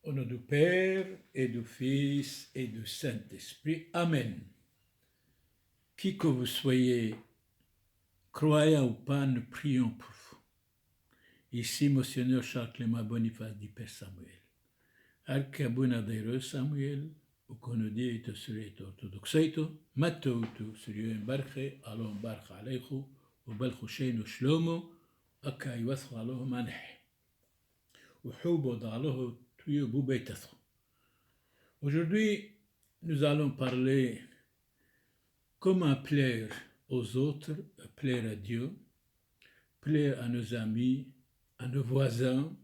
Au nom du Père et du Fils et du Saint-Esprit. Amen. Qui que vous soyez, croyant ou pas, nous prions pour vous. Ici, Monseigneur Charles-Clément Boniface du Père Samuel. Arkabunadero Samuel, ukonodi ito suri ito orthodoxeito, mato utu suri embarque, alon barque alejo, ubalcho sheino shlomo, akai wasro aloho maneh. Uhubo d'aloho tuyo bubetathro. Aujourd'hui, nous allons parler comment plaire aux autres, plaire à Dieu, plaire à nos amis, à nos voisins,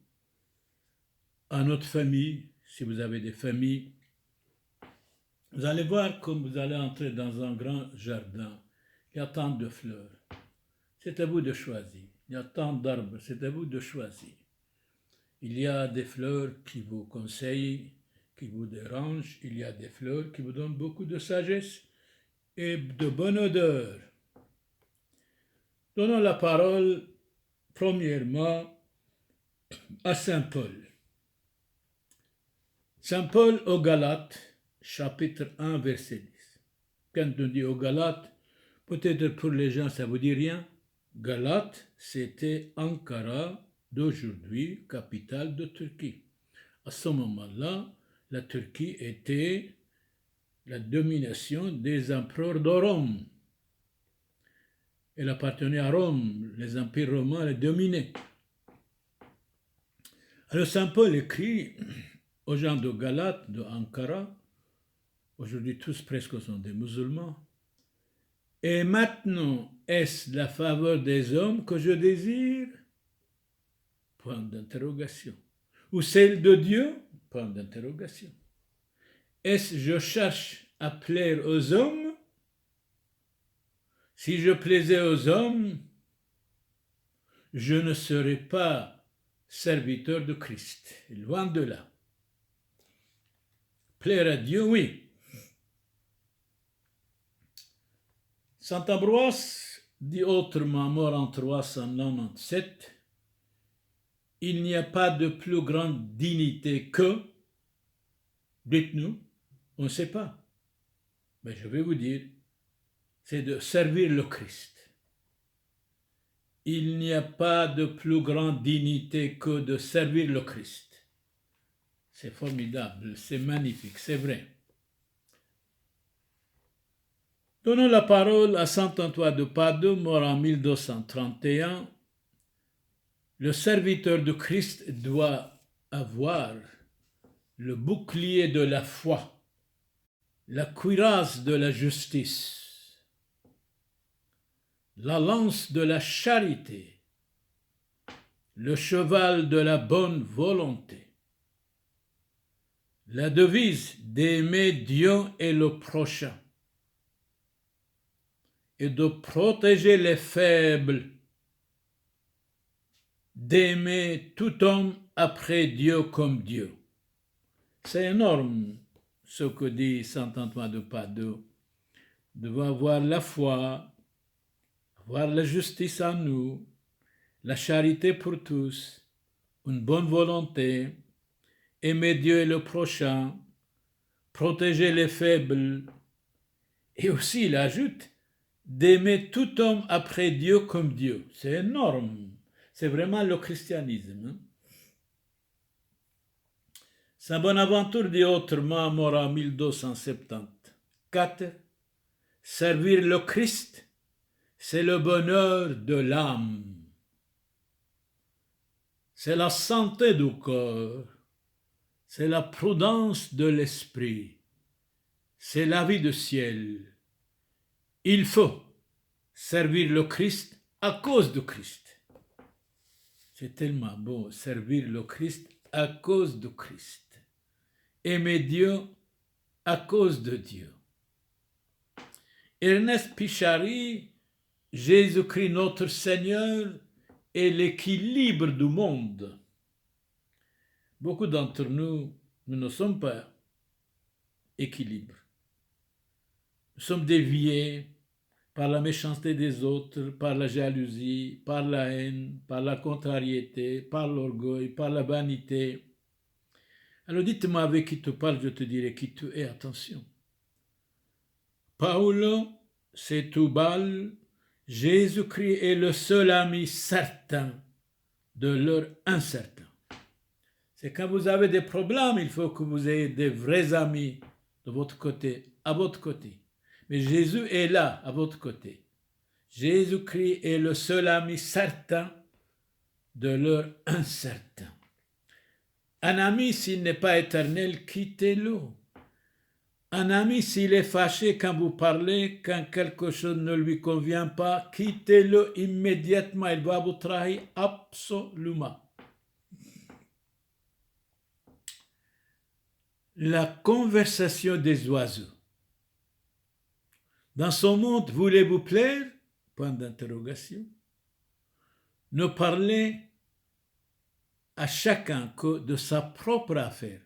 à notre famille, si vous avez des familles. Vous allez voir comme vous allez entrer dans un grand jardin. Il y a tant de fleurs. C'est à vous de choisir. Il y a tant d'arbres. C'est à vous de choisir. Il y a des fleurs qui vous conseillent, qui vous dérangent. Il y a des fleurs qui vous donnent beaucoup de sagesse et de bonne odeur. Donnons la parole premièrement à Saint Paul. Saint Paul aux Galates, chapitre 1, verset 10. Quand on dit aux Galates, peut-être pour les gens ça vous dit rien. Galates, c'était Ankara d'aujourd'hui, capitale de Turquie. À ce moment-là, la Turquie était la domination des empereurs de Rome. Elle appartenait à Rome, les empires romains les dominaient. Alors Saint Paul écrit aux gens de Galate, de Ankara, aujourd'hui tous presque sont des musulmans, et maintenant est-ce la faveur des hommes que je désire? Point d'interrogation. Ou celle de Dieu? Point d'interrogation. Est-ce que je cherche à plaire aux hommes? Si je plaisais aux hommes, je ne serais pas serviteur de Christ. Loin de là. Plaire à Dieu, oui. Saint Ambroise dit autrement, mort en 397, il n'y a pas de plus grande dignité que, dites-nous, on ne sait pas. Mais je vais vous dire, c'est de servir le Christ. Il n'y a pas de plus grande dignité que de servir le Christ. C'est formidable, c'est magnifique, c'est vrai. Donnons la parole à saint Antoine de Padoue, mort en 1231. Le serviteur de Christ doit avoir le bouclier de la foi, la cuirasse de la justice, la lance de la charité, le cheval de la bonne volonté, la devise d'aimer Dieu et le prochain, et de protéger les faibles, d'aimer tout homme après Dieu comme Dieu. C'est énorme ce que dit saint Antoine de Padoue. Nous devons avoir la foi, avoir la justice en nous, la charité pour tous, une bonne volonté, aimer Dieu et le prochain, protéger les faibles, et aussi il ajoute d'aimer tout homme après Dieu comme Dieu. C'est énorme. C'est vraiment le christianisme. Saint Bonaventure dit autrement, mort en 1274, servir le Christ, c'est le bonheur de l'âme. C'est la santé du corps, c'est la prudence de l'esprit, c'est la vie du ciel. Il faut servir le Christ à cause du Christ. C'est tellement beau, servir le Christ à cause du Christ. Aimer Dieu à cause de Dieu. Ernest Pichary, Jésus-Christ notre Seigneur est l'équilibre du monde. Beaucoup d'entre nous, nous ne sommes pas équilibrés. Nous sommes déviés par la méchanceté des autres, par la jalousie, par la haine, par la contrariété, par l'orgueil, par la vanité. Alors dites-moi avec qui tu parles, je te dirai qui tu es, attention. Paolo, c'est Tubal, Jésus-Christ est le seul ami certain de leur incertain. C'est quand vous avez des problèmes, il faut que vous ayez des vrais amis de votre côté, à votre côté. Mais Jésus est là, à votre côté. Jésus-Christ est le seul ami certain de leur incertain. Un ami, s'il n'est pas éternel, quittez-le. Un ami, s'il est fâché quand vous parlez, quand quelque chose ne lui convient pas, quittez-le immédiatement, il va vous trahir absolument. La conversation des oiseaux. Dans son monde, voulez-vous plaire? Point d'interrogation. Ne parlez à chacun que de sa propre affaire.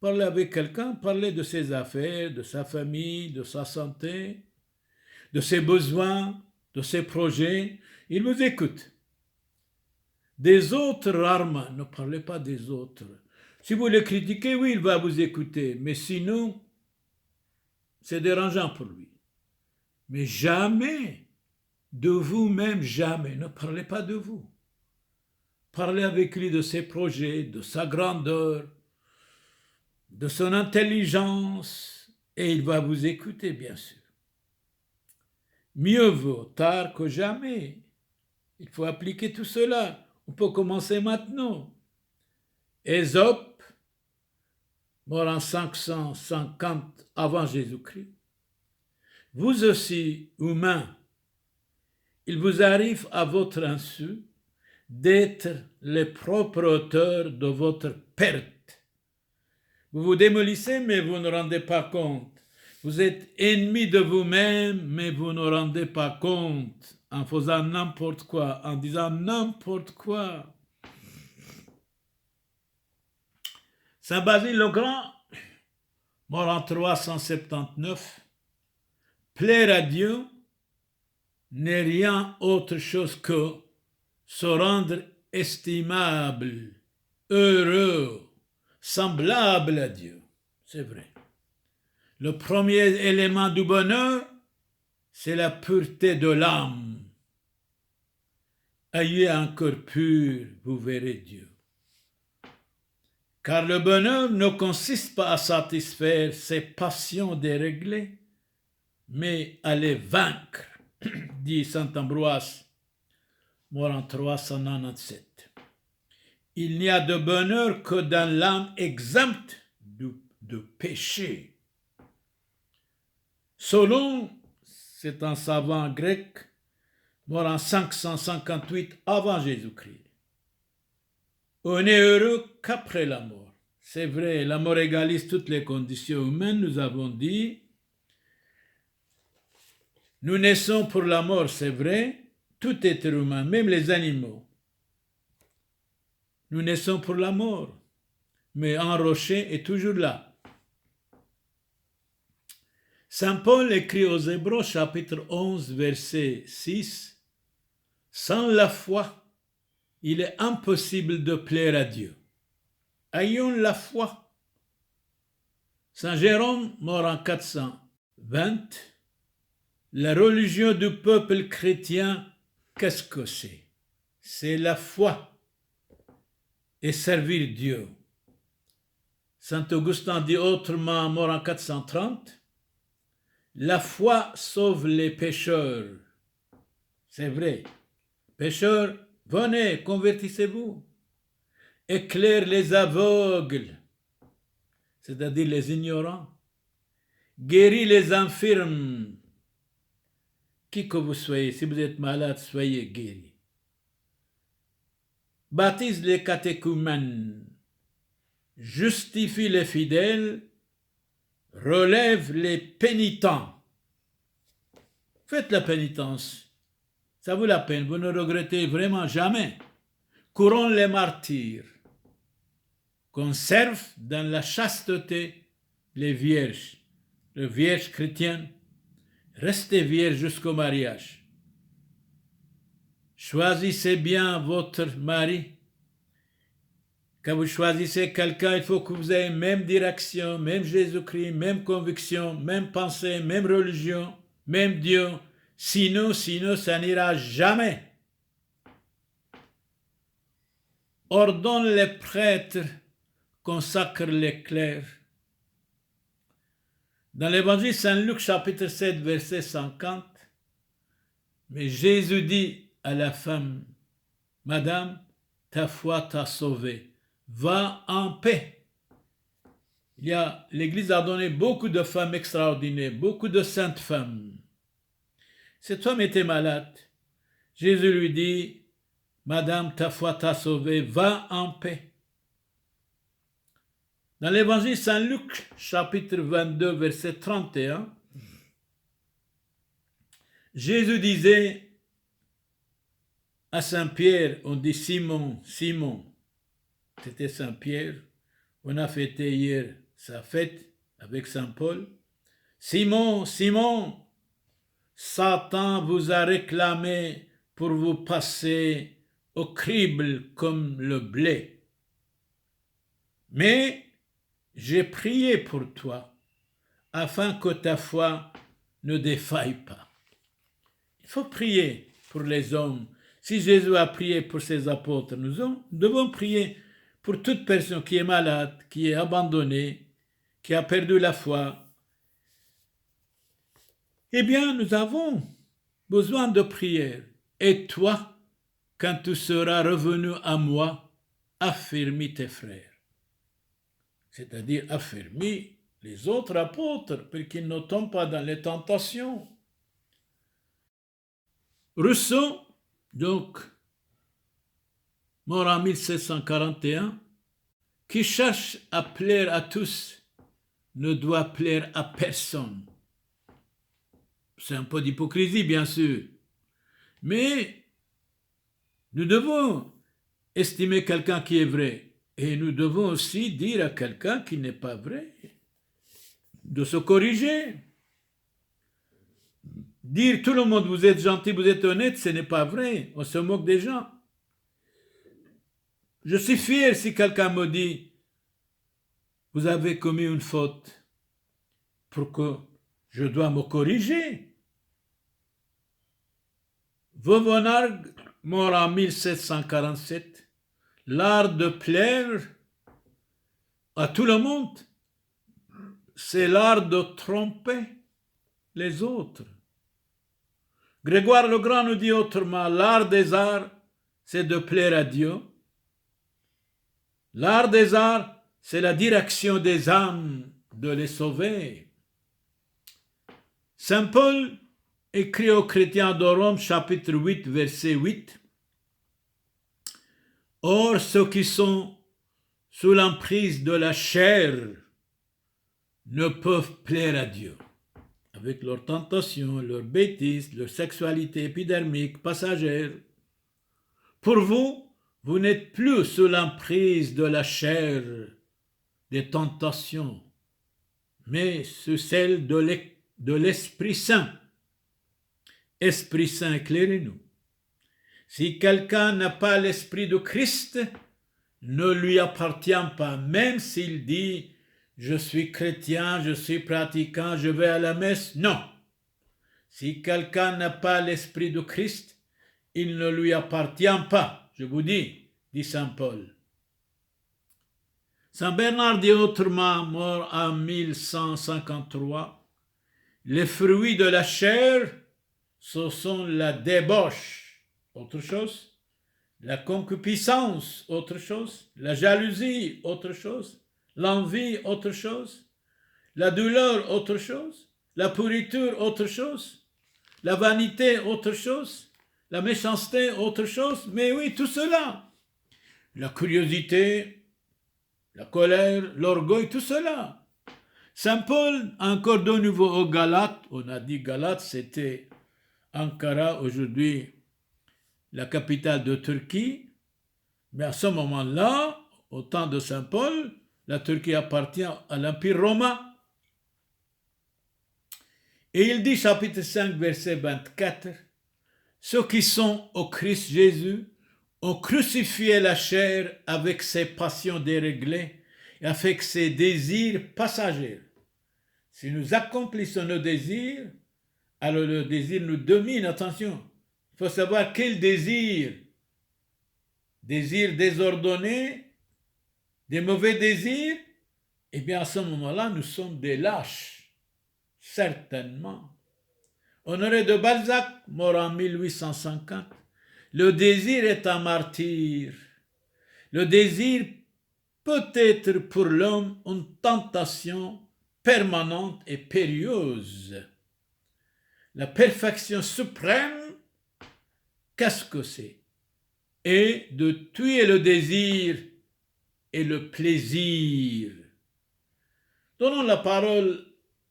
Parlez avec quelqu'un, parlez de ses affaires, de sa famille, de sa santé, de ses besoins, de ses projets. Il vous écoute. Des autres, rarement, ne parlez pas des autres. Si vous le critiquez, oui, il va vous écouter, mais sinon, c'est dérangeant pour lui. Mais jamais de vous-même, jamais, ne parlez pas de vous. Parlez avec lui de ses projets, de sa grandeur, de son intelligence, et il va vous écouter, bien sûr. Mieux vaut tard que jamais. Il faut appliquer tout cela. On peut commencer maintenant. Ésope, mort en 550 avant Jésus-Christ. Vous aussi, humains, il vous arrive à votre insu d'être les propres auteurs de votre perte. Vous vous démolissez, mais vous ne rendez pas compte. Vous êtes ennemi de vous-même, mais vous ne rendez pas compte en faisant n'importe quoi, en disant n'importe quoi. Saint Basile le Grand, mort en 379, plaire à Dieu n'est rien autre chose que se rendre estimable, heureux, semblable à Dieu. C'est vrai. Le premier élément du bonheur, c'est la pureté de l'âme. Ayez un cœur pur, vous verrez Dieu. Car le bonheur ne consiste pas à satisfaire ses passions déréglées, mais à les vaincre, dit saint Ambroise, mort en 397. Il n'y a de bonheur que dans l'âme exempte de péché. Solon, c'est un savant grec, mort en 558 avant Jésus-Christ. On est heureux qu'après la mort. C'est vrai, la mort égalise toutes les conditions humaines, nous avons dit. Nous naissons pour la mort, c'est vrai, tout être humain, même les animaux. Nous naissons pour la mort, mais un rocher est toujours là. Saint Paul écrit aux Hébreux, chapitre 11, verset 6, « Sans la foi, il est impossible de plaire à Dieu. » Ayons la foi. Saint Jérôme, mort en 420, la religion du peuple chrétien, qu'est-ce que c'est? C'est la foi et servir Dieu. Saint Augustin dit autrement, mort en 430, la foi sauve les pécheurs. C'est vrai. Pécheurs, venez, convertissez-vous. Éclaire les aveugles, c'est-à-dire les ignorants. Guéris les infirmes. Qui que vous soyez, si vous êtes malade, soyez guéris. Baptise les catéchumènes. Justifie les fidèles. Relève les pénitents. Faites la pénitence. Ça vaut la peine, vous ne regrettez vraiment jamais. Couronne les martyrs. Conserve dans la chasteté les vierges. Les vierges chrétiennes, restez vierges jusqu'au mariage. Choisissez bien votre mari Quand vous choisissez quelqu'un, il faut que vous ayez même direction, même Jésus-Christ, même conviction, même pensée, même religion, même Dieu. Sinon, ça n'ira jamais. Ordonne les prêtres, consacre les clercs. Dans l'évangile Saint-Luc, chapitre 7, verset 50, mais Jésus dit à la femme, « Madame, ta foi t'a sauvée, va en paix. » L'Église a donné beaucoup de femmes extraordinaires, beaucoup de saintes femmes. Cette femme était malade. Jésus lui dit, « Madame, ta foi t'a sauvée, va en paix. » Dans l'évangile Saint-Luc, chapitre 22, verset 31, Jésus disait à Saint-Pierre, on dit Simon, Simon, c'était Saint-Pierre, on a fêté hier sa fête avec Saint-Paul. Simon, Simon, Satan vous a réclamé pour vous passer au crible comme le blé. Mais j'ai prié pour toi, afin que ta foi ne défaille pas. Il faut prier pour les hommes. Si Jésus a prié pour ses apôtres, nous devons prier pour toute personne qui est malade, qui est abandonnée, qui a perdu la foi. Eh bien, nous avons besoin de prière. Et toi, quand tu seras revenu à moi, affermis tes frères. C'est-à-dire affermis les autres apôtres pour qu'ils ne tombent pas dans les tentations. Rousseau, donc, mort en 1741, qui cherche à plaire à tous, ne doit plaire à personne. C'est un peu d'hypocrisie, bien sûr. Mais nous devons estimer quelqu'un qui est vrai. Et nous devons aussi dire à quelqu'un qui n'est pas vrai de se corriger. Dire tout le monde, vous êtes gentil, vous êtes honnête, ce n'est pas vrai. On se moque des gens. Je suis fier si quelqu'un me dit, vous avez commis une faute pour que je dois me corriger. Vauvenargues, mort en 1747, l'art de plaire à tout le monde, c'est l'art de tromper les autres. Grégoire le Grand nous dit autrement, l'art des arts, c'est de plaire à Dieu. L'art des arts, c'est la direction des âmes, de les sauver. Saint Paul écrit aux chrétiens de Rome, chapitre 8, verset 8, « Or, ceux qui sont sous l'emprise de la chair ne peuvent plaire à Dieu, avec leurs tentations, leurs bêtises, leur sexualité épidermique, passagère. Pour vous, vous n'êtes plus sous l'emprise de la chair, des tentations, mais sous celle de l'Esprit Saint. Esprit Saint, éclairez-nous. Si quelqu'un n'a pas l'Esprit de Christ, ne lui appartient pas, même s'il dit « je suis chrétien, je suis pratiquant, je vais à la messe ». Non. Si quelqu'un n'a pas l'Esprit de Christ, il ne lui appartient pas. Je vous dis, dit Saint Paul. Saint Bernard dit autrement, mort en 1153, « Les fruits de la chair, ce sont la débauche. » Autre chose, la concupiscence, autre chose, la jalousie, autre chose, l'envie, autre chose, la douleur, autre chose, la pourriture, autre chose, la vanité, autre chose, la méchanceté, autre chose, mais oui, tout cela, la curiosité, la colère, l'orgueil, tout cela. Saint Paul, encore de nouveau aux Galates, on a dit Galates, c'était Ankara, aujourd'hui la capitale de Turquie, mais à ce moment-là, au temps de Saint Paul, la Turquie appartient à l'Empire romain. Et il dit, chapitre 5, verset 24, « Ceux qui sont au Christ Jésus On crucifiait la chair avec ses passions déréglées et avec ses désirs passagers. Si nous accomplissons nos désirs, alors le désir nous domine. Attention, il faut savoir quel désir. Désir désordonné, des mauvais désirs, eh bien à ce moment-là, nous sommes des lâches, certainement. Honoré de Balzac, mort en 1850, le désir est un martyr. Le désir peut être pour l'homme une tentation permanente et périlleuse. La perfection suprême, qu'est-ce que c'est? Et de tuer le désir et le plaisir. Donnons la parole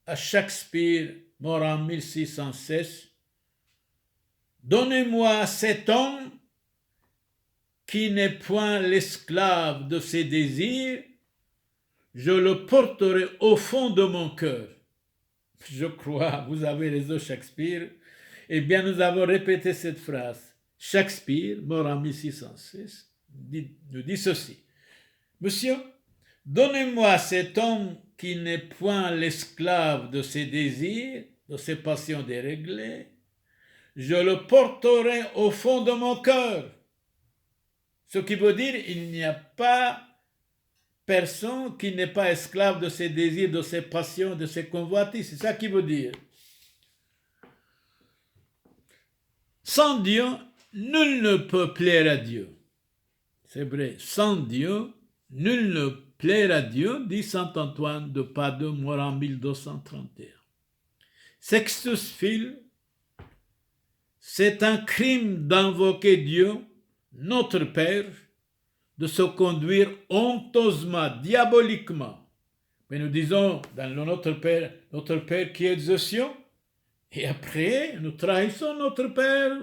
à Shakespeare, mort en 1616. Donnez-moi cet homme qui n'est point l'esclave de ses désirs, je le porterai au fond de mon cœur. Je crois, vous avez raison Shakespeare. Eh bien, nous avons répété cette phrase. Shakespeare, mort en 1606, nous dit ceci. Monsieur, donnez-moi cet homme qui n'est point l'esclave de ses désirs, de ses passions déréglées, je le porterai au fond de mon cœur. Ce qui veut dire il n'y a pas personne qui n'est pas esclave de ses désirs, de ses passions, de ses convoitises. C'est ça qui veut dire. Sans Dieu, nul ne peut plaire à Dieu. C'est vrai, sans Dieu, nul ne plaire à Dieu, dit saint Antoine de Padoue, mort en 1231. Sextus Fil, c'est un crime d'invoquer Dieu, notre Père, de se conduire honteusement, diaboliquement. Mais nous disons dans notre Père qui est aux cieux, et après nous trahissons notre Père,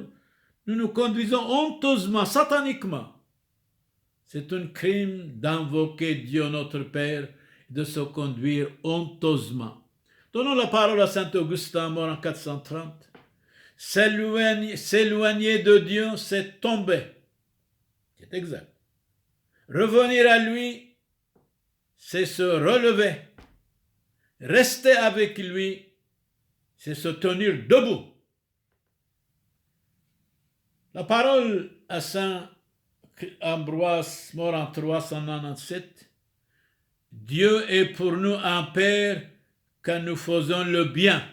nous nous conduisons honteusement, sataniquement. C'est un crime d'invoquer Dieu notre Père, de se conduire honteusement. Donnons la parole à saint Augustin, mort en 430. S'éloigner de Dieu, c'est tomber. C'est exact. Revenir à lui, c'est se relever. Rester avec lui, c'est se tenir debout. La parole à saint Ambroise, mort en 397. Dieu est pour nous un Père quand nous faisons le bien,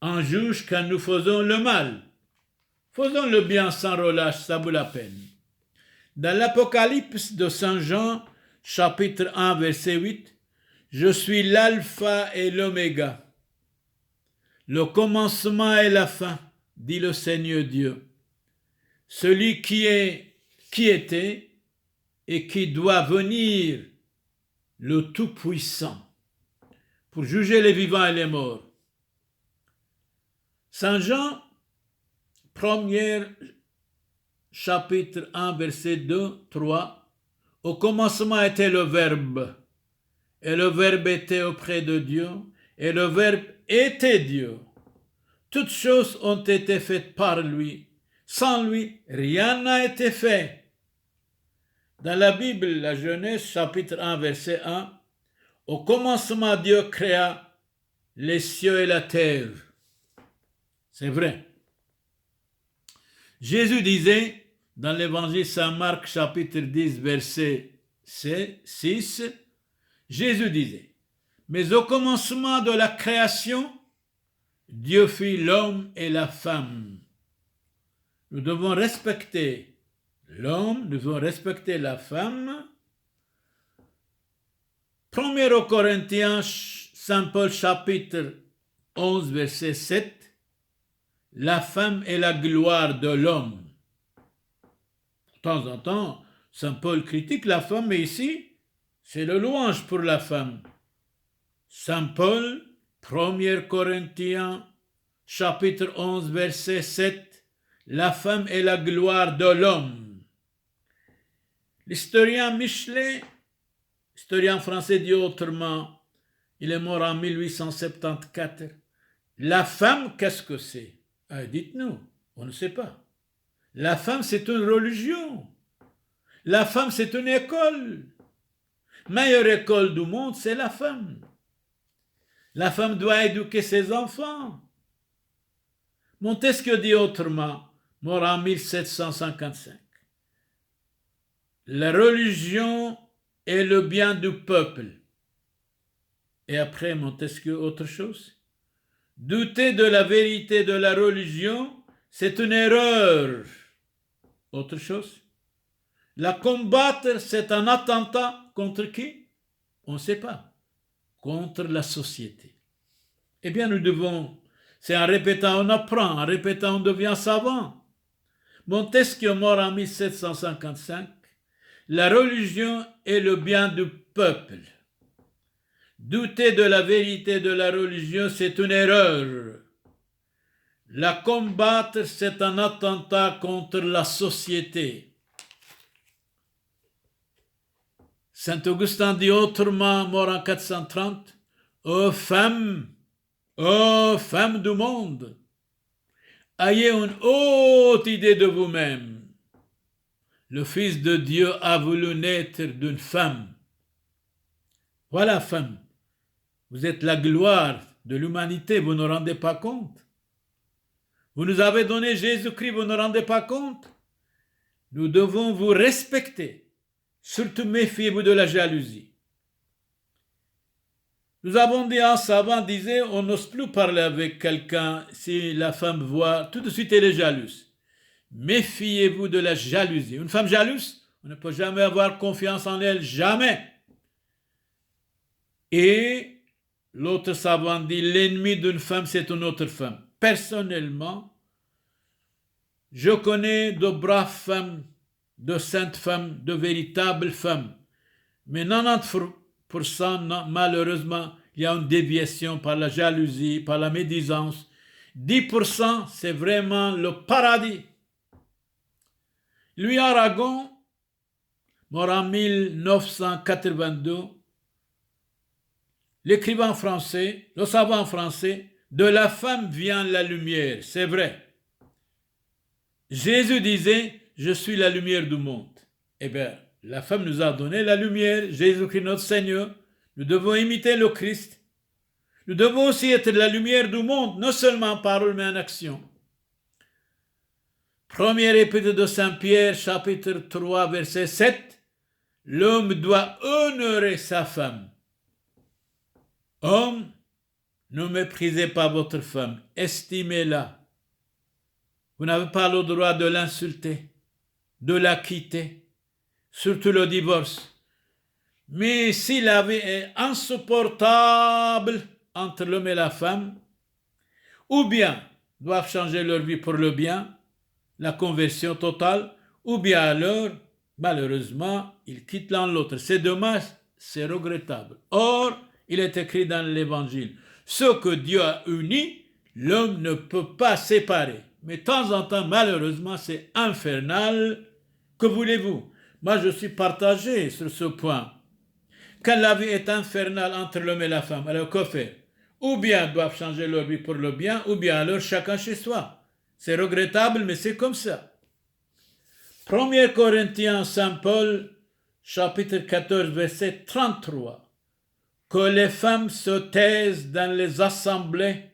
un juge quand nous faisons le mal. Faisons le bien sans relâche, ça vaut la peine. Dans l'Apocalypse de Saint Jean, chapitre 1, verset 8, « Je suis l'alpha et l'oméga, le commencement et la fin, dit le Seigneur Dieu, celui qui était et qui doit venir, le Tout-Puissant, pour juger les vivants et les morts. » Saint Jean, première chapitre 1, verset 2, 3, « Au commencement était le Verbe, et le Verbe était auprès de Dieu, et le Verbe était Dieu. Toutes choses ont été faites par lui. Sans lui, rien n'a été fait. » Dans la Bible, la Genèse, chapitre 1, verset 1, « Au commencement, Dieu créa les cieux et la terre. » C'est vrai. Jésus disait, dans l'évangile Saint-Marc, chapitre 10, verset 6, Jésus disait, « Mais au commencement de la création, Dieu fit l'homme et la femme. » Nous devons respecter l'homme, nous devons respecter la femme. 1 Corinthiens, Saint Paul, chapitre 11, verset 7, la femme est la gloire de l'homme. De temps en temps, Saint Paul critique la femme, mais ici, c'est le louange pour la femme. Saint Paul, 1 Corinthiens, chapitre 11, verset 7, la femme est la gloire de l'homme. L'historien Michelet, historien français dit autrement, il est mort en 1874. La femme, qu'est-ce que c'est? Dites-nous, on ne sait pas. La femme, c'est une religion. La femme, c'est une école. Meilleure école du monde, c'est la femme. La femme doit éduquer ses enfants. Montesquieu dit autrement, mort en 1755. La religion est le bien du peuple. Et après Montesquieu, autre chose. Douter de la vérité de la religion, c'est une erreur. Autre chose. La combattre, c'est un attentat contre qui? On ne sait pas. Contre la société. Eh bien, nous devons, c'est en répétant on apprend, en répétant on devient savant. Montesquieu, mort en 1755, la religion est le bien du peuple. Douter de la vérité de la religion, c'est une erreur. La combattre, c'est un attentat contre la société. Saint Augustin dit autrement, mort en 430, ô femmes du monde, ayez une haute idée de vous-même. Le Fils de Dieu a voulu naître d'une femme. Voilà, femme, vous êtes la gloire de l'humanité, vous ne vous rendez pas compte. Vous nous avez donné Jésus-Christ, vous ne vous rendez pas compte. Nous devons vous respecter. Surtout méfiez-vous de la jalousie. Nous avons dit, un savant disait, on n'ose plus parler avec quelqu'un si la femme voit, tout de suite elle est jalouse. Méfiez-vous de la jalousie. Une femme jalouse, on ne peut jamais avoir confiance en elle, jamais. Et l'autre savant dit, l'ennemi d'une femme, c'est une autre femme. Personnellement, je connais de braves femmes, de saintes femmes, de véritables femmes. Mais 90%, malheureusement, il y a une déviation par la jalousie, par la médisance. 10%, c'est vraiment le paradis. Louis Aragon, mort en 1982, l'écrivain français, le savant français, de la femme vient la lumière, c'est vrai. Jésus disait, je suis la lumière du monde. Eh bien, la femme nous a donné la lumière, Jésus-Christ notre Seigneur. Nous devons imiter le Christ. Nous devons aussi être la lumière du monde, non seulement en parole, mais en action. Première épître de Saint Pierre, chapitre 3, verset 7. L'homme doit honorer sa femme. Homme, ne méprisez pas votre femme, estimez-la. Vous n'avez pas le droit de l'insulter, de la quitter, surtout le divorce. Mais si la vie est insupportable entre l'homme et la femme, ou bien doivent changer leur vie pour le bien, la conversion totale, ou bien alors, malheureusement, ils quittent l'un l'autre. C'est dommage, c'est regrettable. Or, il est écrit dans l'Évangile, ce que Dieu a uni, l'homme ne peut pas séparer. Mais de temps en temps, malheureusement, c'est infernal. Que voulez-vous? Moi, je suis partagé sur ce point. Quand la vie est infernale entre l'homme et la femme, alors que faire? Ou bien doivent changer leur vie pour le bien, ou bien alors chacun chez soi. C'est regrettable, mais c'est comme ça. 1 Corinthiens, Saint Paul, chapitre 14, verset 33. Que les femmes se taisent dans les assemblées,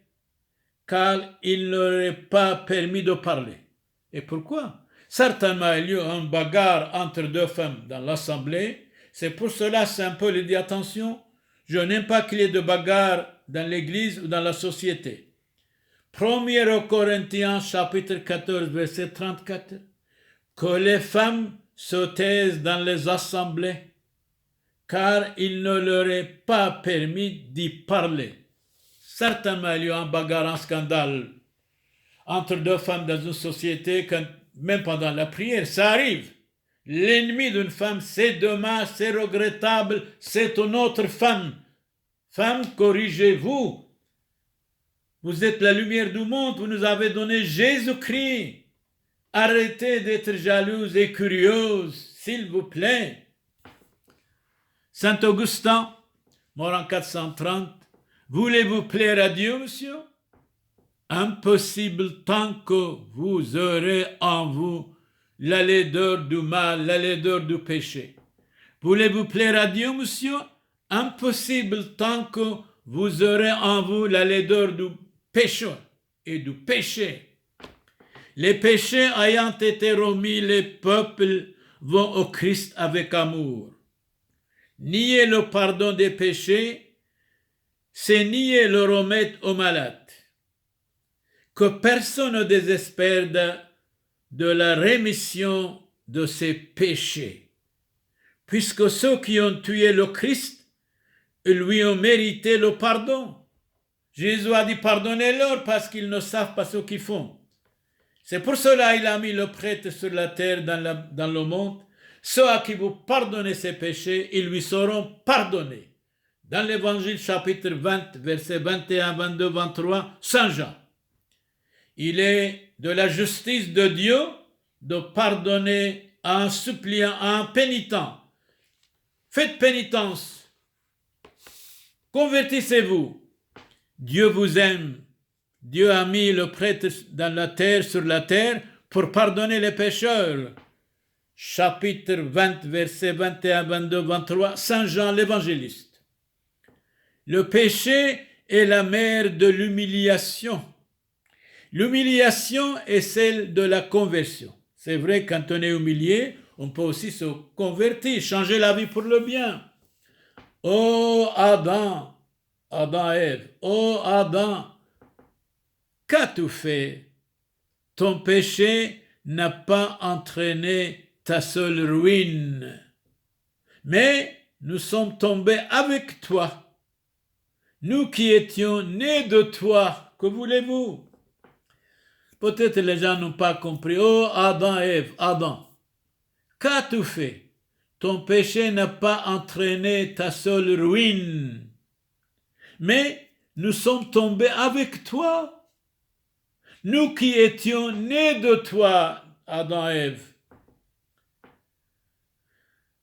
car il ne leur est pas permis de parler. Et pourquoi? Certainement, il y a eu une bagarre entre deux femmes dans l'assemblée. C'est pour cela Saint Paul dit attention, je n'aime pas qu'il y ait de bagarre dans l'église ou dans la société. 1 Corinthiens chapitre 14 verset 34. Que les femmes se taisent dans les assemblées, car il ne leur est pas permis d'y parler. Certainement, il y a eu un bagarre, un scandale entre deux femmes dans une société, même pendant la prière, ça arrive. L'ennemi d'une femme, c'est dommage, c'est regrettable, c'est une autre femme. Femme, corrigez-vous. Vous êtes la lumière du monde, vous nous avez donné Jésus-Christ. Arrêtez d'être jalouse et curieuse, s'il vous plaît. Saint Augustin, mort en 430, voulez-vous plaire à Dieu, monsieur? Impossible tant que vous aurez en vous la laideur du mal, la laideur du péché. Voulez-vous plaire à Dieu, monsieur? Impossible tant que vous aurez en vous la laideur du péché et du péché. Les péchés ayant été remis, les peuples vont au Christ avec amour. Nier le pardon des péchés, c'est nier le remède aux malades. Que personne ne désespère de la rémission de ses péchés, puisque ceux qui ont tué le Christ lui ont mérité le pardon. Jésus a dit pardonnez-leur parce qu'ils ne savent pas ce qu'ils font. C'est pour cela qu'il a mis le prêtre sur la terre dans le monde. Ceux à qui vous pardonnez ses péchés, ils lui seront pardonnés. Dans l'évangile chapitre 20, versets 21, 22, 23, Saint Jean. Il est de la justice de Dieu de pardonner à un suppliant, à un pénitent. Faites pénitence. Convertissez-vous. Dieu vous aime. Dieu a mis le prêtre dans la terre, sur la terre, pour pardonner les pécheurs. Chapitre 20, versets 21, 22, 23, Saint Jean l'évangéliste. Le péché est la mère de l'humiliation. L'humiliation est celle de la conversion. C'est vrai, quand on est humilié, on peut aussi se convertir, changer la vie pour le bien. Oh Adam, Adam et Ève, oh Adam, qu'as-tu fait? Ton péché n'a pas entraîné ta seule ruine, mais nous sommes tombés avec toi. Nous qui étions nés de toi, que voulez-vous? Peut-être les gens n'ont pas compris. Oh Adam et Ève, Adam, qu'as-tu fait? Ton péché n'a pas entraîné ta seule ruine, mais nous sommes tombés avec toi. Nous qui étions nés de toi, Adam et Ève.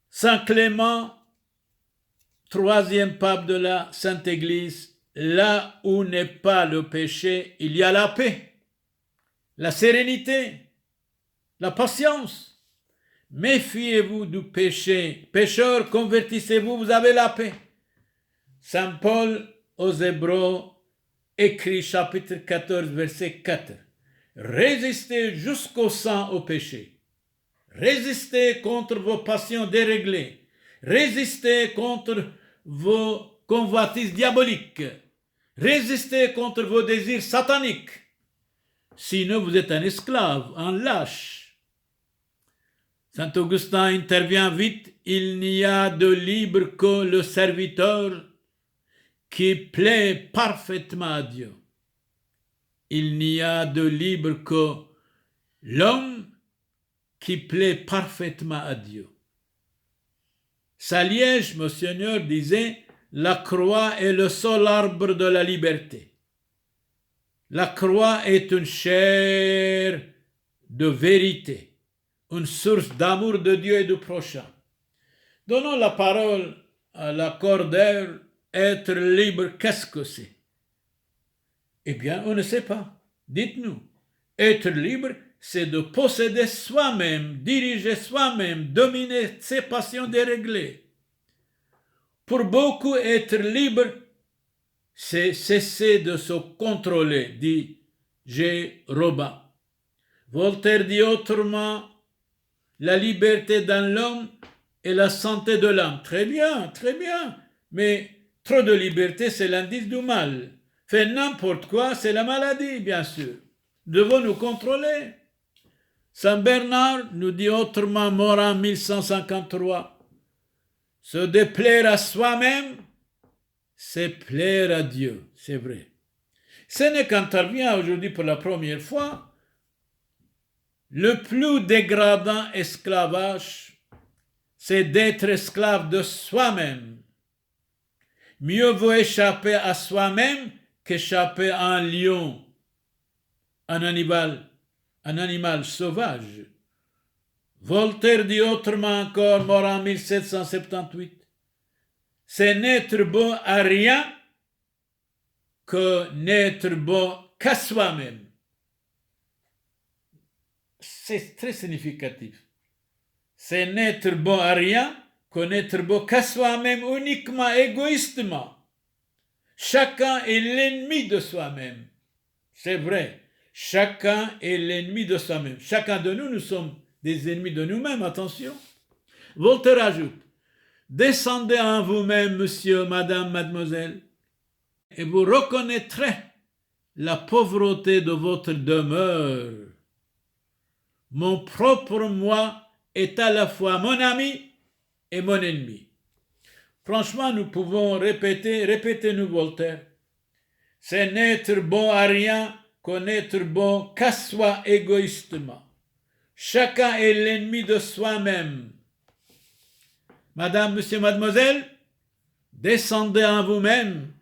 Saint Clément, troisième pape de la Sainte Église, là où n'est pas le péché, il y a la paix, la sérénité, la patience. Méfiez-vous du péché. Pécheurs, convertissez-vous, vous avez la paix. Saint Paul aux Hébreux écrit chapitre 14, verset 4. Résistez jusqu'au sang au péché. Résistez contre vos passions déréglées. Résistez contre vos convoitises diaboliques. Résistez contre vos désirs sataniques. Sinon, vous êtes un esclave, un lâche. Saint Augustin intervient vite. Il n'y a de libre que le serviteur qui plaît parfaitement à Dieu. Il n'y a de libre que l'homme qui plaît parfaitement à Dieu. Saliège, Monseigneur, disait, la croix est le seul arbre de la liberté. La croix est une chair de vérité, une source d'amour de Dieu et du prochain. Donnons la parole à l'accordeur. Être libre, qu'est-ce que c'est? Eh bien, on ne sait pas. Dites-nous. Être libre, c'est de posséder soi-même, diriger soi-même, dominer ses passions déréglées. Pour beaucoup, être libre, c'est cesser de se contrôler, dit G. Robin. Voltaire dit autrement, la liberté dans l'homme est la santé de l'âme. Très bien, mais trop de liberté, c'est l'indice du mal. Faire n'importe quoi, c'est la maladie, bien sûr. Devons nous contrôler. Saint Bernard nous dit autrement, mort en 1153, se déplaire à soi-même, c'est plaire à Dieu, c'est vrai. Ce n'est qu'intervient aujourd'hui pour la première fois le plus dégradant esclavage, c'est d'être esclave de soi-même. Mieux vaut échapper à soi-même qu'échapper à un lion, un animal sauvage. Voltaire dit autrement encore, mort en 1778, c'est n'être bon à rien que n'être bon qu'à soi-même. C'est très significatif. C'est n'être bon à rien que n'être bon qu'à soi-même, uniquement, égoïstement. Chacun est l'ennemi de soi-même. C'est vrai. Chacun est l'ennemi de soi-même. Chacun de nous, nous sommes des ennemis de nous-mêmes, attention. Voltaire ajoute, descendez en vous-même, monsieur, madame, mademoiselle, et vous reconnaîtrez la pauvreté de votre demeure. Mon propre moi est à la fois mon ami et mon ennemi. Franchement, nous pouvons répétez-nous Voltaire. C'est n'être bon à rien que n'être bon qu'à soi égoïstement. Chacun est l'ennemi de soi-même. Madame, monsieur, mademoiselle, descendez en vous-même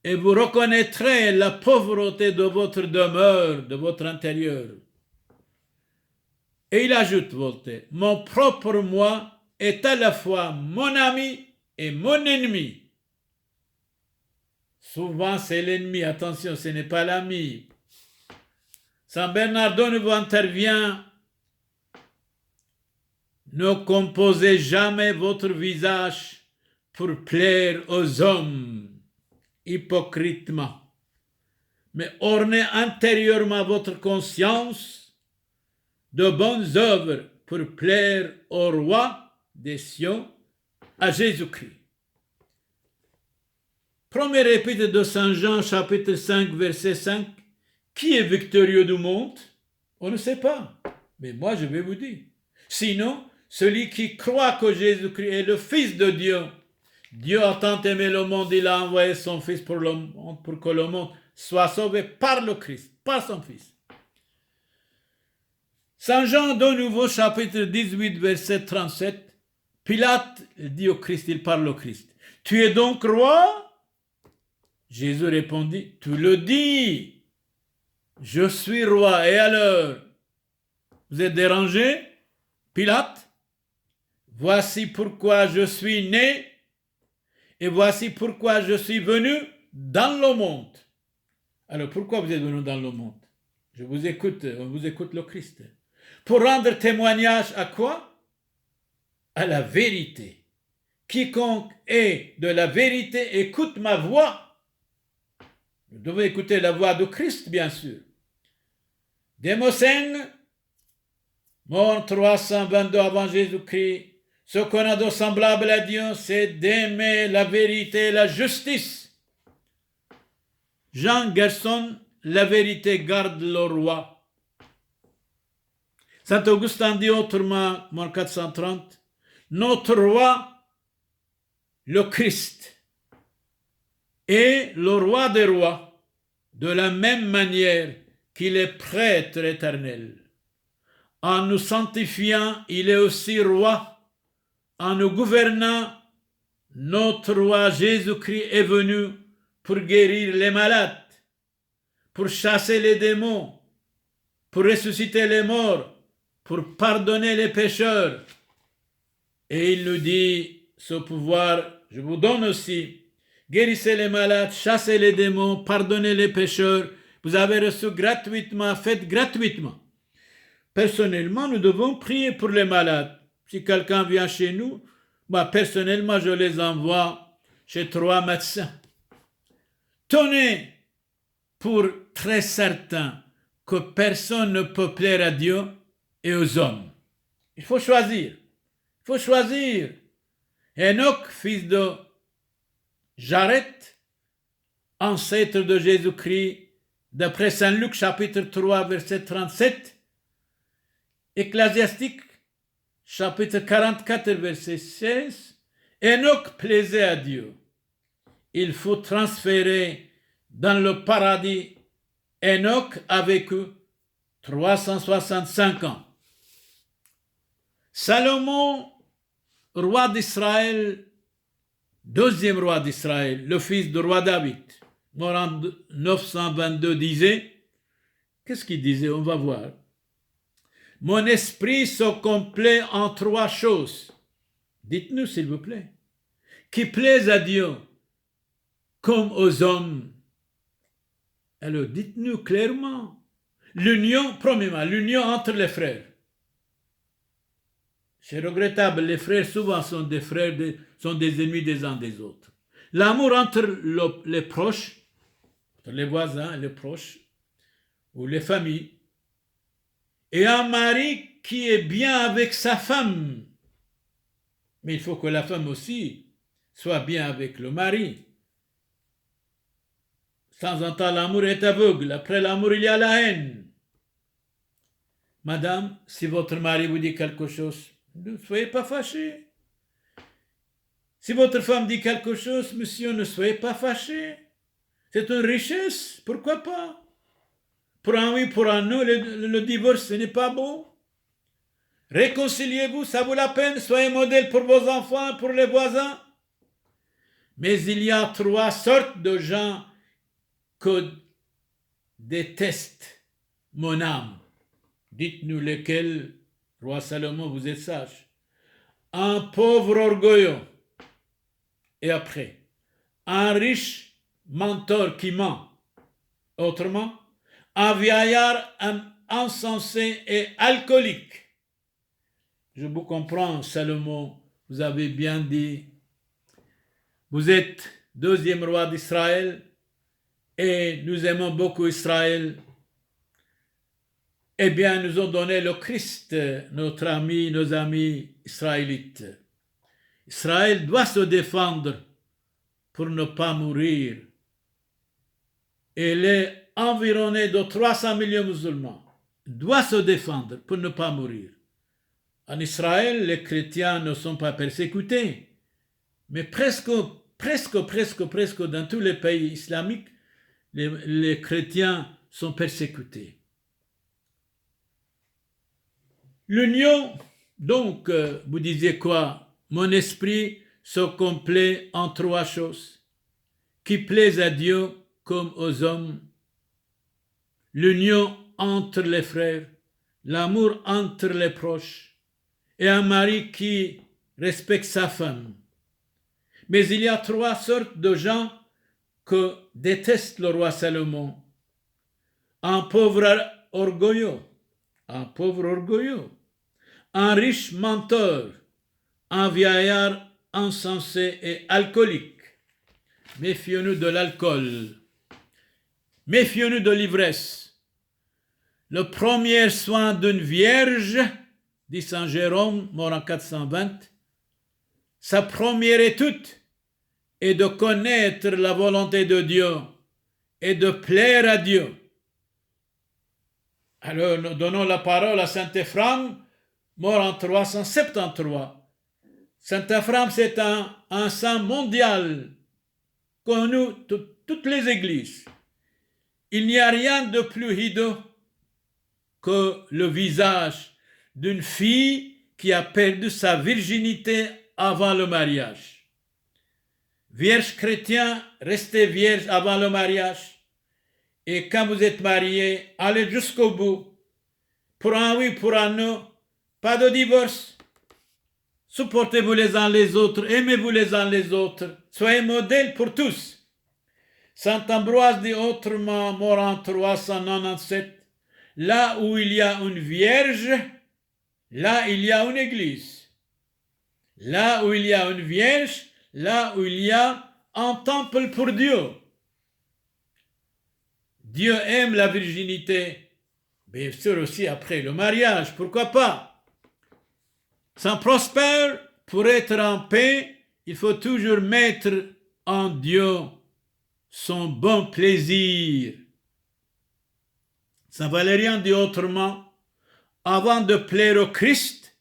et vous reconnaîtrez la pauvreté de votre demeure, de votre intérieur. Et il ajoute, Voltaire, mon propre moi est à la fois mon ami et mon ennemi. Souvent, c'est l'ennemi. Attention, ce n'est pas l'ami. Saint Bernard de Nouveau intervient. Ne composez jamais votre visage pour plaire aux hommes hypocritement, mais ornez intérieurement votre conscience de bonnes œuvres pour plaire au roi des cieux, à Jésus-Christ. Premier épître de Saint Jean, chapitre 5, verset 5. Qui est victorieux du monde? On ne sait pas. Mais moi, je vais vous dire. Sinon, celui qui croit que Jésus-Christ est le Fils de Dieu. Dieu a tant aimé le monde, il a envoyé son Fils pour que le monde soit sauvé par le Christ, par son Fils. Saint Jean de nouveau, chapitre 18, verset 37. Pilate dit au Christ, il parle au Christ. Tu es donc roi? Jésus répondit, tu le dis, je suis roi. Et alors, vous êtes dérangé, Pilate? Voici pourquoi je suis né et voici pourquoi je suis venu dans le monde. Alors, pourquoi vous êtes venu dans le monde? On vous écoute le Christ. Pour rendre témoignage à quoi? À la vérité. Quiconque est de la vérité écoute ma voix. Vous devez écouter la voix de Christ, bien sûr. Démosthène, mort 322 avant Jésus-Christ, ce qu'on a de semblable à Dieu, c'est d'aimer la vérité et la justice. Jean Gerson, la vérité garde le roi. Saint Augustin dit autrement, mort 430, notre roi, le Christ, est le roi des rois, de la même manière qu'il est prêtre éternel. En nous sanctifiant, il est aussi roi. En nous gouvernant, notre roi Jésus-Christ est venu pour guérir les malades, pour chasser les démons, pour ressusciter les morts, pour pardonner les pécheurs. Et il nous dit, ce pouvoir, je vous donne aussi. Guérissez les malades, chassez les démons, pardonnez les pécheurs. Vous avez reçu gratuitement, faites gratuitement. Personnellement, nous devons prier pour les malades. Si quelqu'un vient chez nous, moi personnellement, je les envoie chez 3 médecins. Tenez pour très certain que personne ne peut plaire à Dieu et aux hommes. Il faut choisir. Il faut choisir. Enoch, fils de Jared, ancêtre de Jésus-Christ, d'après Saint Luc, chapitre 3, verset 37, Ecclésiastique, chapitre 44, verset 16, Enoch plaisait à Dieu. Il faut transférer dans le paradis. Enoch a vécu 365 ans. Salomon, roi d'Israël, deuxième roi d'Israël, le fils du roi David, mort en 922, disait, qu'est-ce qu'il disait? On va voir. Mon esprit se complaît en 3 choses. Dites-nous, s'il vous plaît. Qui plaisent à Dieu comme aux hommes. Alors dites-nous clairement. L'union, premièrement, l'union entre les frères. C'est regrettable, les frères souvent sont des frères, sont des ennemis des uns des autres. L'amour entre les proches, entre les voisins, les proches, ou les familles, et un mari qui est bien avec sa femme. Mais il faut que la femme aussi soit bien avec le mari. De temps en temps, l'amour est aveugle. Après l'amour, il y a la haine. Madame, si votre mari vous dit quelque chose, ne soyez pas fâché. Si votre femme dit quelque chose, monsieur, ne soyez pas fâché. C'est une richesse, pourquoi pas? Pour un oui, pour un non, le divorce, ce n'est pas bon. Réconciliez-vous, ça vaut la peine, soyez modèle pour vos enfants, pour les voisins. Mais il y a 3 sortes de gens que déteste mon âme. Dites-nous lesquels, roi Salomon, vous êtes sage. Un pauvre orgueilleux. Et après, un riche menteur qui ment. Autrement, un vieillard insensé et alcoolique. Je vous comprends, Salomon, vous avez bien dit. Vous êtes 2e roi d'Israël et nous aimons beaucoup Israël. Eh bien, nous ont donné le Christ, notre ami, nos amis israélites. Israël doit se défendre pour ne pas mourir. Elle est environnée de 300 millions de musulmans. Doit se défendre pour ne pas mourir. En Israël, les chrétiens ne sont pas persécutés, mais presque dans tous les pays islamiques, les chrétiens sont persécutés. L'union, donc, vous disiez quoi? Mon esprit se complaît en 3 choses, qui plaisent à Dieu comme aux hommes. L'union entre les frères, l'amour entre les proches, et un mari qui respecte sa femme. Mais il y a 3 sortes de gens que déteste le roi Salomon. Un pauvre orgueilleux, un riche menteur, un vieillard insensé et alcoolique. Méfions-nous de l'alcool. Méfions-nous de l'ivresse. Le premier soin d'une vierge, dit Saint Jérôme, mort en 420, sa première étude est de connaître la volonté de Dieu et de plaire à Dieu. Alors, nous donnons la parole à Saint Éphrem, mort en 373. Saint Éphrem, c'est un saint mondial, connu de toutes les églises. Il n'y a rien de plus hideux que le visage d'une fille qui a perdu sa virginité avant le mariage. Vierge chrétien, restez vierge avant le mariage. Et quand vous êtes mariés, allez jusqu'au bout. Pour un oui, pour un non, pas de divorce. Supportez-vous les uns les autres, aimez-vous les uns les autres. Soyez modèles pour tous. Saint Ambroise dit autrement, mort en 397, là où il y a une vierge, là il y a une église. Là où il y a une vierge, là où il y a un temple pour Dieu. Dieu aime la virginité, bien sûr aussi après le mariage, pourquoi pas? Sans prospère, pour être en paix, il faut toujours mettre en Dieu son bon plaisir. Saint Valérien dit autrement, avant de plaire au Christ,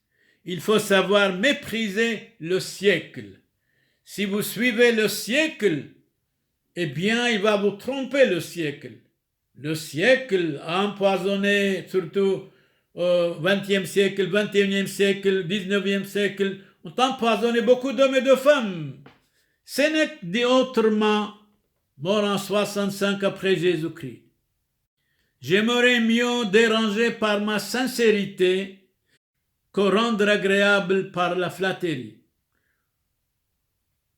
il faut savoir mépriser le siècle. Si vous suivez le siècle, eh bien, il va vous tromper le siècle. Le siècle a empoisonné, surtout au XXe siècle, XXIe siècle, XIXe siècle, ont empoisonné beaucoup d'hommes et de femmes. Sénèque dit autrement, mort en 65 après Jésus-Christ. J'aimerais mieux déranger par ma sincérité que rendre agréable par la flatterie.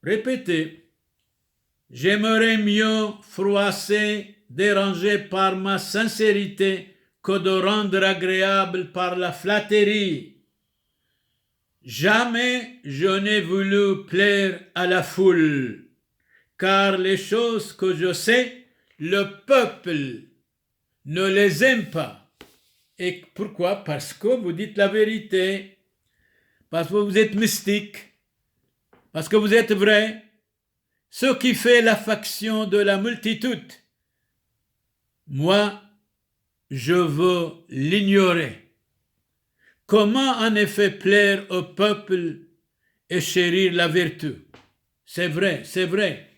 Répétez, j'aimerais mieux froisser dérangé par ma sincérité que de rendre agréable par la flatterie. Jamais je n'ai voulu plaire à la foule, car les choses que je sais, le peuple ne les aime pas. Et pourquoi? Parce que vous dites la vérité, parce que vous êtes mystique, parce que vous êtes vrai. Ce qui fait l'affection de la multitude, moi, je veux l'ignorer. Comment en effet plaire au peuple et chérir la vertu? C'est vrai, c'est vrai.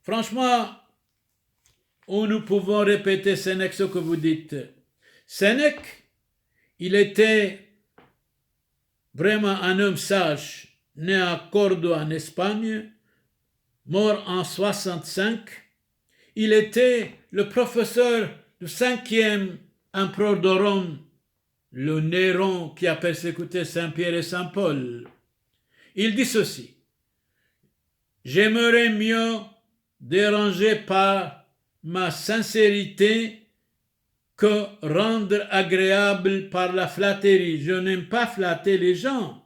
Franchement, où nous pouvons répéter, Sénèque, ce que vous dites. Sénèque, il était vraiment un homme sage, né à Cordoue en Espagne, mort en 65. Il était le professeur du 5e empereur de Rome, le Néron qui a persécuté Saint-Pierre et Saint-Paul. Il dit ceci: j'aimerais mieux déranger par ma sincérité que rendre agréable par la flatterie. Je n'aime pas flatter les gens.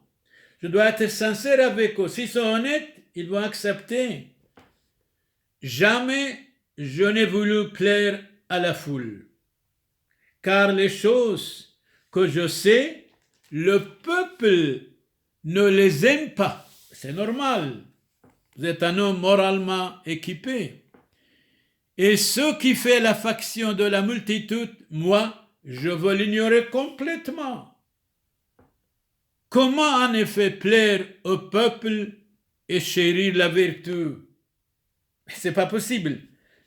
Je dois être sincère avec eux. S'ils sont honnêtes, ils vont accepter. Jamais je n'ai voulu plaire à la foule, car les choses que je sais, le peuple ne les aime pas. C'est normal. Vous êtes un homme moralement équipé. Et ce qui fait la faction de la multitude, moi, je veux l'ignorer complètement. Comment en effet plaire au peuple et chérir la vertu? C'est pas possible.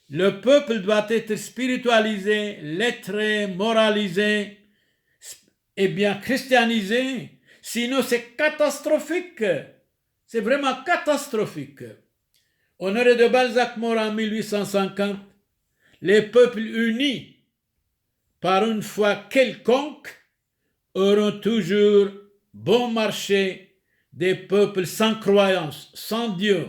Le peuple doit être spiritualisé, lettré, moralisé et bien christianisé. Sinon, c'est catastrophique. C'est vraiment catastrophique. Honoré de Balzac mort en 1850, les peuples unis par une foi quelconque auront toujours bon marché des peuples sans croyance, sans Dieu.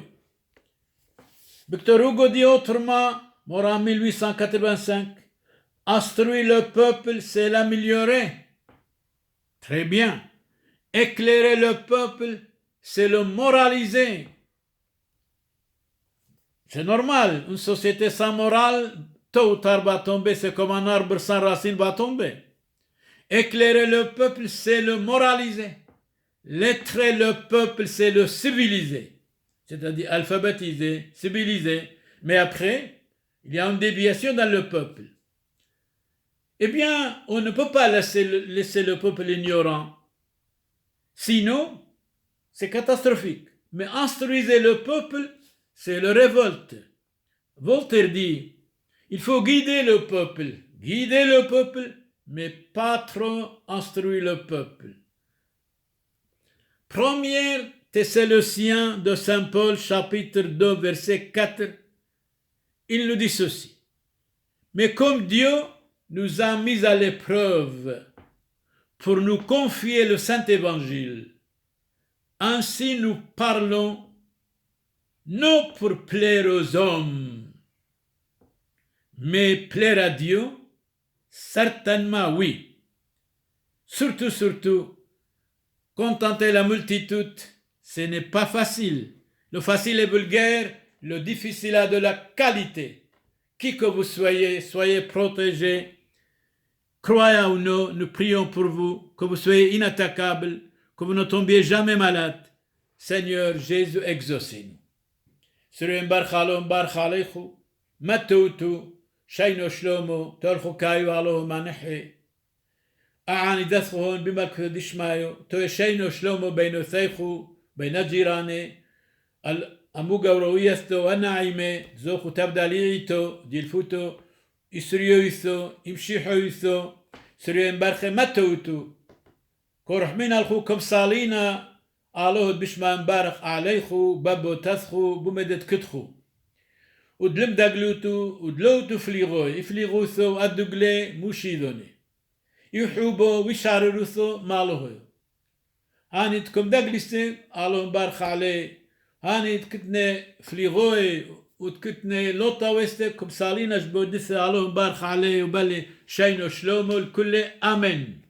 Victor Hugo dit autrement, mort en 1885, instruire le peuple, c'est l'améliorer. Très bien. Éclairer le peuple, c'est le moraliser. C'est normal, une société sans morale, tôt ou tard va tomber, c'est comme un arbre sans racines va tomber. Éclairer le peuple, c'est le moraliser. Lettrer le peuple, c'est le civiliser. C'est-à-dire alphabétiser, civiliser. Mais après, il y a une déviation dans le peuple. Eh bien, on ne peut pas laisser le peuple ignorant. Sinon, c'est catastrophique. Mais instruisez le peuple, c'est le révolte. Voltaire dit, il faut guider le peuple, mais pas trop instruire le peuple. Première Thessaloniciens de Saint Paul, chapitre 2, verset 4, il nous dit ceci. Mais comme Dieu nous a mis à l'épreuve pour nous confier le Saint-Évangile, ainsi nous parlons non pour plaire aux hommes, mais plaire à Dieu, certainement oui. Surtout, contenter la multitude, ce n'est pas facile. Le facile est vulgaire, le difficile a de la qualité. Qui que vous soyez, soyez protégés. Croyant ou non, nous prions pour vous, que vous soyez inattaquables, que vous ne tombiez jamais malade. Seigneur Jésus, exaucez-nous. Sirem barchalom barchalechu, matoutu, shayno shlomo, tolchu kayu alo manehe. أعني دثخون بملك دشمايو توشينو شلومو بينو ثيخو بين جيراني الأموغا ورويثو ونعيمي زوخو تبداليتو ديلفوتو إسريويثو إمشيحويثو سريو مبارخي متوتو كورح من الخوكم صالينا آلوه بشما مبارخ عليخو بابو تثخو بمدد كتخو ودلم داقلوتو ودلوتو فليغوي إفليغوثو أدوغلي موشيدوني يحوبو ويشارروثو مالوهو هانيتكم داقلستي آلوه مبارخ عليه هانيت كتني فليغوي وتكتني لوطا وستك كبسالينش بودث اللهم بارخ عليه وبلي شينو شلومو الكل آمين.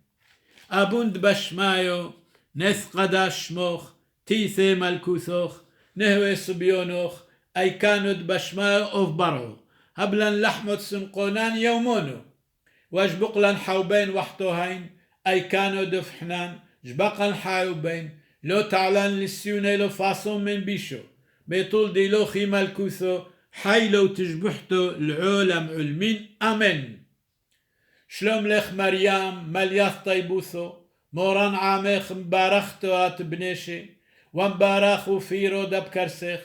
أبوند بشمايو نث قداش موخ تيثي ملكوثوخ نهوي صبيونوخ أي كانود بشمايو أوف برعو هبلن لحمت سنقونان يومونو واجبقلن حوبين وحطوهين أي كانود فحنان جبقن حاوبين لو تعلن للسيوني لو فاصون من بيشو بيطول دي لو خي ملكوثو حي لو تجبحتو العولم علمين آمين. شلوم لخ مريم ملياث طيبوثو موران عامخ مبارختو اتبنيشي ومبارخو فيرو دبكرسخ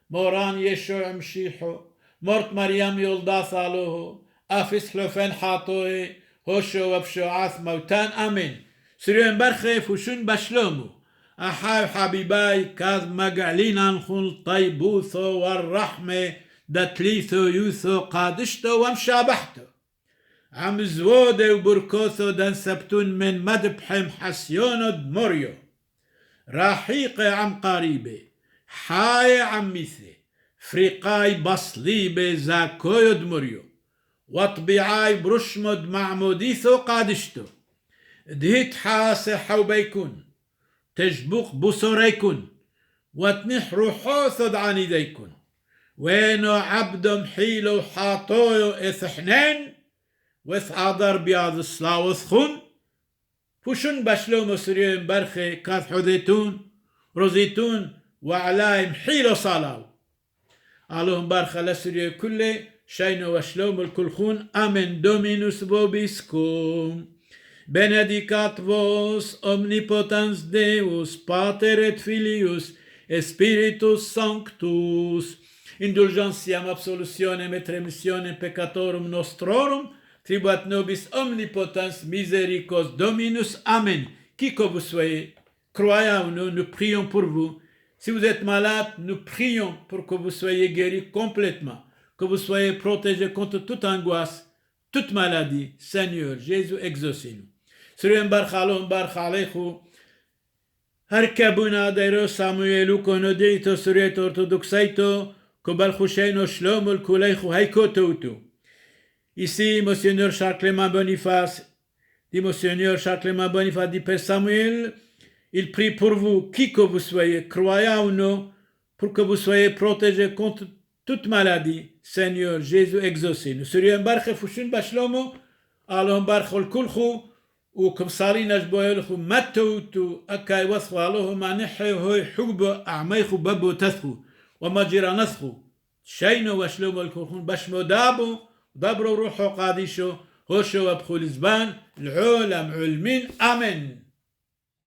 موران يشوع مشيحو مرت مريم يولداث علوه افس حلوفين حاطوه هوشو وبشوعاث موتان امين. سريون برخي فوشون بشلومو احاو حبيباي كاذ مقعلين انخل طيبوثو والرحمة دتليثو يوثو قادشتو ومشابحتو عم زوده وبركوثو دان سبتون من مدبحم حسيونو دموريو راحيقي عم قريبي حاي عم ميثي فريقاي بصليبي زاكويو دموريو وطبيعاي برشمد معموديثو قادشتو دهيت حاسي حوبيكون تجبوق بصوريكون وتنح روحوثو دعاني ديكون وينو عبدو محيلو حاطويو اثحنين وث عادر بياض الصلاوث خون فوشن بشلومو سريون برخي كاث حذيتون رزيتون وعلايم حيلو صلاو اللهم برخة لسريون كله شينو وشلومو الكل خون امن دومينوس بوبيسكوم benedicat vos omnipotens Deus Pater et Filius et Spiritus Sanctus indulgentiam absolutionem et remissionem peccatorum nostrorum tribuat nobis omnipotens misericors Dominus. Amen. Qui que vous soyez, croyez ou non, nous prions pour vous. Si vous êtes malade, nous prions pour que vous soyez guéris complètement, que vous soyez protégés contre toute angoisse, toute maladie. Seigneur Jésus, exaucez-nous. سرين برخ علوم برخ عليكم هركبونا ديرو سامويلو كونو ديتو سريتو orthodoxaito كبال خوشينو شلوم الكوليخو هيكو توتو. Ici, Monseigneur Charles-Clément Boniface, dit Monseigneur Charles-Clément Boniface, dit Père Samuel, il prie pour vous, qui que vous soyez, croyant ou non, pour que vous soyez protégés contre toute maladie. Seigneur Jésus, exaucez-nous. Suriyan barche fushin bashlomo, alon barche kulchu, وكم صارين أجبوه لخو متوتو أكاي وثخو علوه ما نحي هوي حقبو أعميخو بابو تثخو وما جيرانثخو شينو وشلومو الكوخون بشمو دابرو روحو قاديشو هوشو وبخو الزبان العولم علمين آمين.